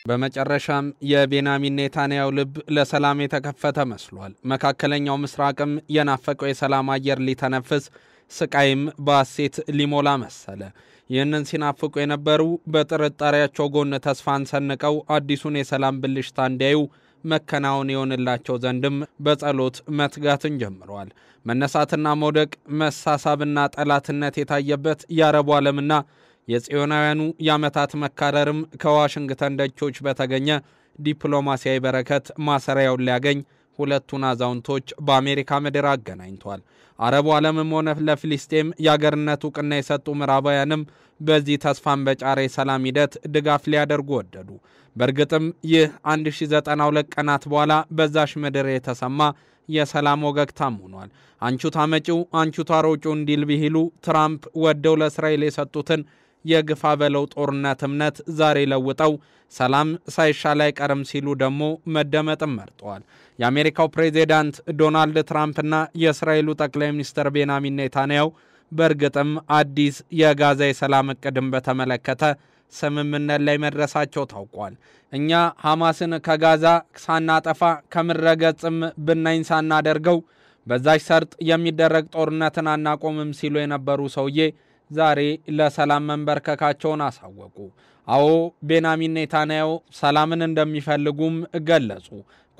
በመጨረሻም የቤንያሚን ኔታንያሁ ልብ ለሰላም የተከፈተ መስሏል። መካከለኛው ምስራቅም የናፈቀው የሰላም አየር ሊተነፍስ ስቃይም በሐሴት ሊሞላ መሰለ። ይህንን ሲናፍቁ የነበሩ በጥርጣሬያቸው ጎን ተስፋን ሰንቀው አዲሱን የሰላም ብልሽታ እንዲያዩ መከናወን ይሆንላቸው ዘንድም በጸሎት መትጋትን ጀምረዋል። መነሳትና መውደቅ መሳሳብና ጠላትነት የታየበት የአረቡ ዓለምና የጽዮናውያኑ ያመታት መካረርም ከዋሽንግተን ደጆች በተገኘ ዲፕሎማሲያዊ በረከት ማሰሪያውን ሊያገኝ ሁለቱን አዛውንቶች በአሜሪካ ምድር አገናኝቷል። አረቡ ዓለምም ሆነ ለፍልስጤም ያገርነት ዕውቅና የሰጡ ምዕራባውያንም በዚህ ተስፋን በጫረ ሰላም ሂደት ድጋፍ ሊያደርጉ ወደዱ። በእርግጥም ይህ 1092 ቀናት በኋላ በዛሽ ምድር የተሰማ የሰላም ወገግታም ሆኗል። አንቹ ታመጪው አንቹ ታሮጪው እንዲል ቢሉ ትራምፕ ወደው ለእስራኤል የሰጡትን የግፋ በለው ጦርነት እምነት ዛሬ ለውጠው ሰላም ሳይሻል አይቀርም ሲሉ ደግሞ መደመጥም መርጠዋል። የአሜሪካው ፕሬዚዳንት ዶናልድ ትራምፕና የእስራኤሉ ጠቅላይ ሚኒስትር ቤንያሚን ኔታንያሁ በእርግጥም አዲስ የጋዛ የሰላም እቅድን በተመለከተ ስምምነት ላይ መድረሳቸው ታውቋል። እኛ ሐማስን ከጋዛ ሳናጠፋ ከምድረገጽም ብናኝ ሳናደርገው በዛች ሰርጥ የሚደረግ ጦርነትን አናቆምም ሲሉ የነበሩ ሰውዬ ዛሬ ለሰላም መንበርከካቸውን አሳወቁ። አዎ ቤንያሚን ኔታንያሁ ሰላምን እንደሚፈልጉም ገለጹ።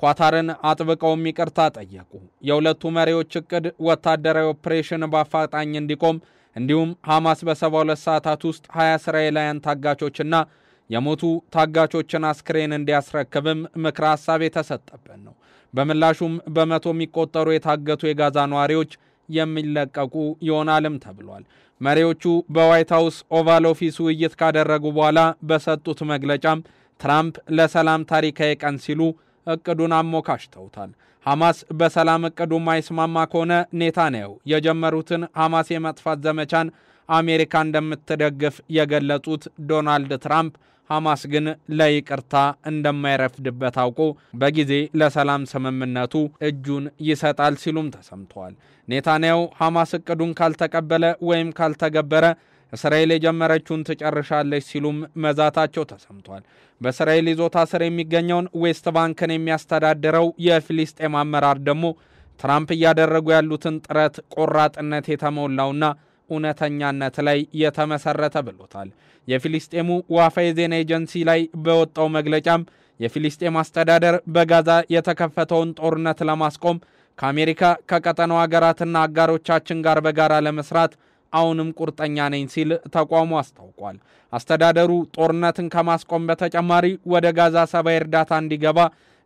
ኳታርን አጥብቀውም ይቅርታ ጠየቁ። የሁለቱ መሪዎች እቅድ ወታደራዊ ኦፕሬሽን በአፋጣኝ እንዲቆም እንዲሁም ሐማስ በ72 ሰዓታት ውስጥ 20 እስራኤላውያን ታጋቾችና የሞቱ ታጋቾችን አስክሬን እንዲያስረክብም ምክረ ሐሳብ የተሰጠበት ነው። በምላሹም በመቶ የሚቆጠሩ የታገቱ የጋዛ ነዋሪዎች የሚለቀቁ ይሆናልም ተብሏል። መሪዎቹ በዋይት ሃውስ ኦቫል ኦፊስ ውይይት ካደረጉ በኋላ በሰጡት መግለጫም ትራምፕ ለሰላም ታሪካዊ ቀን ሲሉ እቅዱን አሞካሽተውታል። ሐማስ በሰላም እቅዱ ማይስማማ ከሆነ ኔታንያሁ የጀመሩትን ሐማስ የማጥፋት ዘመቻን አሜሪካ እንደምትደግፍ የገለጹት ዶናልድ ትራምፕ ሐማስ ግን ለይቅርታ እንደማይረፍድበት አውቆ በጊዜ ለሰላም ስምምነቱ እጁን ይሰጣል ሲሉም ተሰምተዋል። ኔታንያሁ ሐማስ እቅዱን ካልተቀበለ ወይም ካልተገበረ እስራኤል የጀመረችውን ትጨርሻለች ሲሉም መዛታቸው ተሰምቷል። በእስራኤል ይዞታ ስር የሚገኘውን ዌስት ባንክን የሚያስተዳድረው የፍልስጤም አመራር ደግሞ ትራምፕ እያደረጉ ያሉትን ጥረት ቆራጥነት የተሞላውና እውነተኛነት ላይ የተመሰረተ ብሎታል። የፍልስጤሙ ዋፋ የዜና ኤጀንሲ ላይ በወጣው መግለጫም የፍልስጤም አስተዳደር በጋዛ የተከፈተውን ጦርነት ለማስቆም ከአሜሪካ ከቀጠናው ሀገራትና አጋሮቻችን ጋር በጋራ ለመስራት አሁንም ቁርጠኛ ነኝ ሲል ተቋሙ አስታውቋል። አስተዳደሩ ጦርነትን ከማስቆም በተጨማሪ ወደ ጋዛ ሰብአዊ እርዳታ እንዲገባ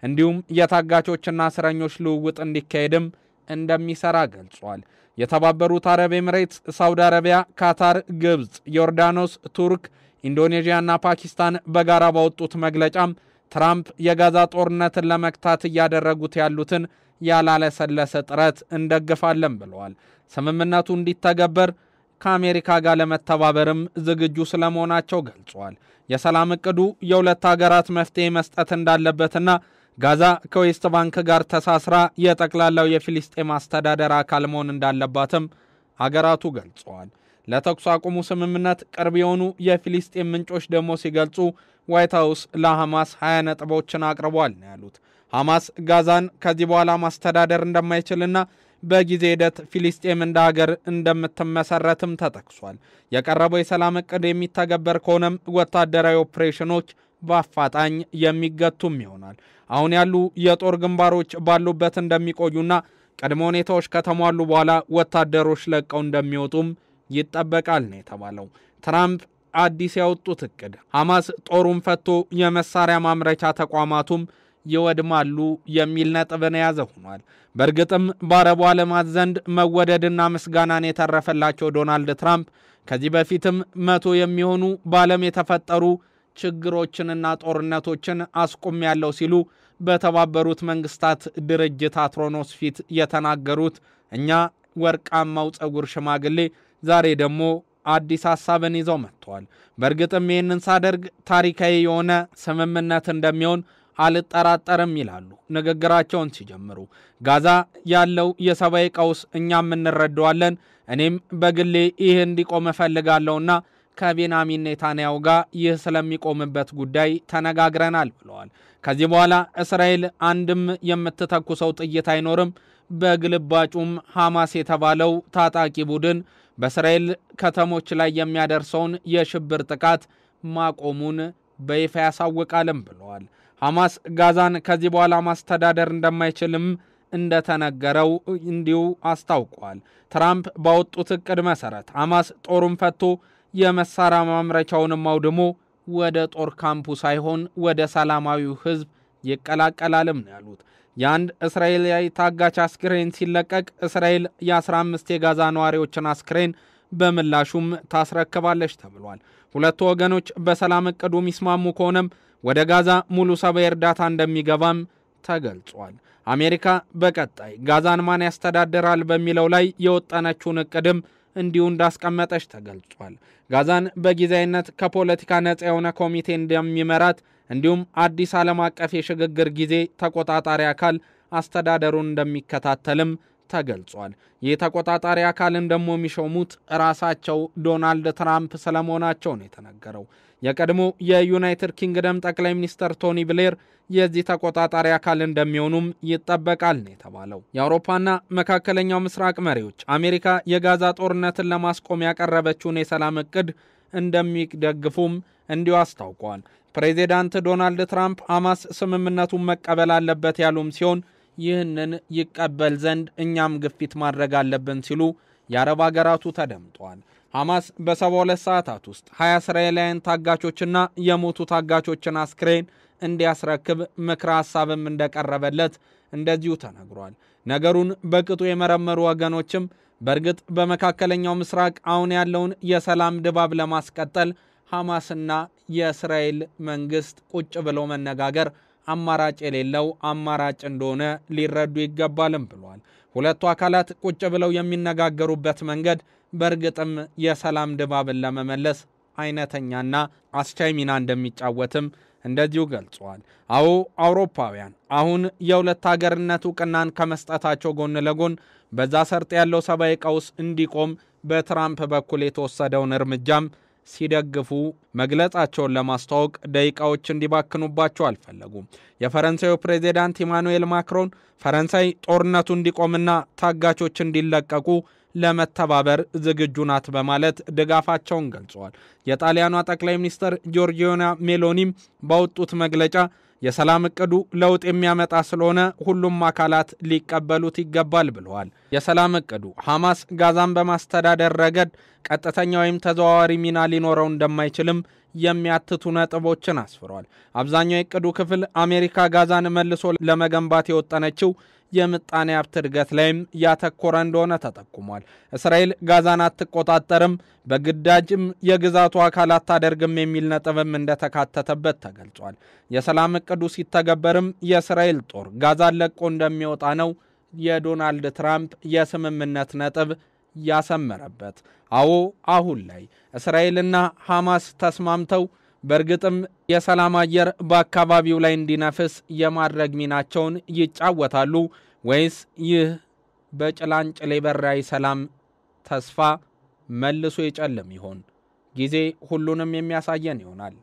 እንዲሁም የታጋቾችና እስረኞች ልውውጥ እንዲካሄድም እንደሚሰራ ገልጿል። የተባበሩት አረብ ኤሚሬትስ፣ ሳውዲ አረቢያ፣ ካታር፣ ግብጽ፣ ዮርዳኖስ፣ ቱርክ፣ ኢንዶኔዥያና ፓኪስታን በጋራ ባወጡት መግለጫም ትራምፕ የጋዛ ጦርነትን ለመክታት እያደረጉት ያሉትን ያላለሰለሰ ጥረት እንደግፋለን ብለዋል። ስምምነቱ እንዲተገበር ከአሜሪካ ጋር ለመተባበርም ዝግጁ ስለመሆናቸው ገልጿል። የሰላም እቅዱ የሁለት ሀገራት መፍትሄ መስጠት እንዳለበትና ጋዛ ከዌስት ባንክ ጋር ተሳስራ የጠቅላላው የፍልስጤም አስተዳደር አካል መሆን እንዳለባትም ሀገራቱ ገልጸዋል። ለተኩስ አቁሙ ስምምነት ቅርብ የሆኑ የፍልስጤም ምንጮች ደግሞ ሲገልጹ ዋይት ሃውስ ለሐማስ 20 ነጥቦችን አቅርቧል ነው ያሉት። ሐማስ ጋዛን ከዚህ በኋላ ማስተዳደር እንደማይችልና በጊዜ ሂደት ፍልስጤም እንደ ሀገር እንደምትመሰረትም ተጠቅሷል። የቀረበው የሰላም እቅድ የሚተገበር ከሆነም ወታደራዊ ኦፕሬሽኖች በአፋጣኝ የሚገቱም ይሆናል። አሁን ያሉ የጦር ግንባሮች ባሉበት እንደሚቆዩና ቀድሞ ሁኔታዎች ከተሟሉ በኋላ ወታደሮች ለቀው እንደሚወጡም ይጠበቃል ነው የተባለው። ትራምፕ አዲስ ያወጡት እቅድ ሐማስ ጦሩን ፈቶ የመሳሪያ ማምረቻ ተቋማቱም ይወድማሉ የሚል ነጥብን የያዘ ሆኗል። በእርግጥም በአረቡ ዓለማት ዘንድ መወደድና ምስጋናን የተረፈላቸው ዶናልድ ትራምፕ ከዚህ በፊትም 100 የሚሆኑ በዓለም የተፈጠሩ ችግሮችንና ጦርነቶችን አስቆም ያለው ሲሉ በተባበሩት መንግስታት ድርጅት አትሮኖስ ፊት የተናገሩት እኛ ወርቃማው ጸጉር ሽማግሌ ዛሬ ደግሞ አዲስ ሐሳብን ይዘው መጥተዋል። በእርግጥም ይህንን ሳደርግ ታሪካዊ የሆነ ስምምነት እንደሚሆን አልጠራጠርም ይላሉ ንግግራቸውን ሲጀምሩ። ጋዛ ያለው የሰብአዊ ቀውስ እኛም እንረዳዋለን። እኔም በግሌ ይህ እንዲቆም እፈልጋለሁና ከቤንያሚን ኔታንያሁ ጋር ይህ ስለሚቆምበት ጉዳይ ተነጋግረናል ብለዋል። ከዚህ በኋላ እስራኤል አንድም የምትተኩሰው ጥይት አይኖርም፣ በግልባጩም ሐማስ የተባለው ታጣቂ ቡድን በእስራኤል ከተሞች ላይ የሚያደርሰውን የሽብር ጥቃት ማቆሙን በይፋ ያሳውቃልም ብለዋል። ሐማስ ጋዛን ከዚህ በኋላ ማስተዳደር እንደማይችልም እንደተነገረው እንዲሁ አስታውቋል። ትራምፕ ባወጡት እቅድ መሰረት ሐማስ ጦሩን ፈቶ የመሳሪያ ማምረቻውንም አውድሞ ወደ ጦር ካምፑ ሳይሆን ወደ ሰላማዊው ሕዝብ ይቀላቀላልም ነው ያሉት። የአንድ እስራኤላዊ ታጋች አስክሬን ሲለቀቅ እስራኤል የ15 የጋዛ ነዋሪዎችን አስክሬን በምላሹም ታስረክባለች ተብሏል። ሁለቱ ወገኖች በሰላም እቅዱ የሚስማሙ ከሆነም ወደ ጋዛ ሙሉ ሰብአዊ እርዳታ እንደሚገባም ተገልጿል። አሜሪካ በቀጣይ ጋዛን ማን ያስተዳድራል በሚለው ላይ የወጠነችውን እቅድም እንዲሁ እንዳስቀመጠች ተገልጿል። ጋዛን በጊዜያዊነት ከፖለቲካ ነፃ የሆነ ኮሚቴ እንደሚመራት እንዲሁም አዲስ ዓለም አቀፍ የሽግግር ጊዜ ተቆጣጣሪ አካል አስተዳደሩን እንደሚከታተልም ተገልጿል። ይህ ተቆጣጣሪ አካልን ደግሞ የሚሾሙት ራሳቸው ዶናልድ ትራምፕ ስለመሆናቸው ነው የተነገረው። የቀድሞ የዩናይትድ ኪንግደም ጠቅላይ ሚኒስትር ቶኒ ብሌር የዚህ ተቆጣጣሪ አካል እንደሚሆኑም ይጠበቃል ነው የተባለው። የአውሮፓና መካከለኛው ምስራቅ መሪዎች አሜሪካ የጋዛ ጦርነትን ለማስቆም ያቀረበችውን የሰላም እቅድ እንደሚደግፉም እንዲሁ አስታውቀዋል። ፕሬዚዳንት ዶናልድ ትራምፕ ሐማስ ስምምነቱን መቀበል አለበት ያሉም ሲሆን ይህንን ይቀበል ዘንድ እኛም ግፊት ማድረግ አለብን ሲሉ የአረብ ሀገራቱ ተደምጠዋል። ሐማስ በ72 ሰዓታት ውስጥ 20 እስራኤላውያን ታጋቾችና የሞቱ ታጋቾችን አስክሬን እንዲያስረክብ ምክረ ሐሳብም እንደቀረበለት እንደዚሁ ተነግሯል። ነገሩን በቅጡ የመረመሩ ወገኖችም በእርግጥ በመካከለኛው ምስራቅ አሁን ያለውን የሰላም ድባብ ለማስቀጠል ሐማስና የእስራኤል መንግስት ቁጭ ብለው መነጋገር አማራጭ የሌለው አማራጭ እንደሆነ ሊረዱ ይገባልም ብሏል። ሁለቱ አካላት ቁጭ ብለው የሚነጋገሩበት መንገድ በእርግጥም የሰላም ድባብን ለመመለስ አይነተኛና አስቻይ ሚና እንደሚጫወትም እንደዚሁ ገልጸዋል። አውሮፓውያን አሁን የሁለት ሀገርነት ዕውቅናን ከመስጠታቸው ጎን ለጎን በዛ ሰርጥ ያለው ሰብአዊ ቀውስ እንዲቆም በትራምፕ በኩል የተወሰደውን እርምጃም ሲደግፉ መግለጻቸውን ለማስተዋወቅ ደቂቃዎች እንዲባክኑባቸው አልፈለጉም። የፈረንሳዩ ፕሬዚዳንት ኢማኑኤል ማክሮን ፈረንሳይ ጦርነቱ እንዲቆምና ታጋቾች እንዲለቀቁ ለመተባበር ዝግጁ ናት በማለት ድጋፋቸውን ገልጸዋል። የጣሊያኗ ጠቅላይ ሚኒስትር ጆርጂያ ሜሎኒም ባወጡት መግለጫ የሰላም እቅዱ ለውጥ የሚያመጣ ስለሆነ ሁሉም አካላት ሊቀበሉት ይገባል ብለዋል። የሰላም እቅዱ ሐማስ ጋዛን በማስተዳደር ረገድ ቀጥተኛ ወይም ተዘዋዋሪ ሚና ሊኖረው እንደማይችልም የሚያትቱ ነጥቦችን አስፍሯል። አብዛኛው የእቅዱ ክፍል አሜሪካ ጋዛን መልሶ ለመገንባት የወጠነችው የምጣኔ ሀብት እድገት ላይም ያተኮረ እንደሆነ ተጠቁሟል። እስራኤል ጋዛን አትቆጣጠርም፣ በግዳጅም የግዛቱ አካል አታደርግም የሚል ነጥብም እንደተካተተበት ተገልጿል። የሰላም እቅዱ ሲተገበርም የእስራኤል ጦር ጋዛን ለቆ እንደሚወጣ ነው የዶናልድ ትራምፕ የስምምነት ነጥብ ያሰመረበት። አሁን ላይ እስራኤልና ሐማስ ተስማምተው በእርግጥም የሰላም አየር በአካባቢው ላይ እንዲነፍስ የማድረግ ሚናቸውን ይጫወታሉ ወይስ ይህ በጭላንጭል የበራ ሰላም ተስፋ መልሶ ይጨልም ይሆን? ጊዜ ሁሉንም የሚያሳየን ይሆናል።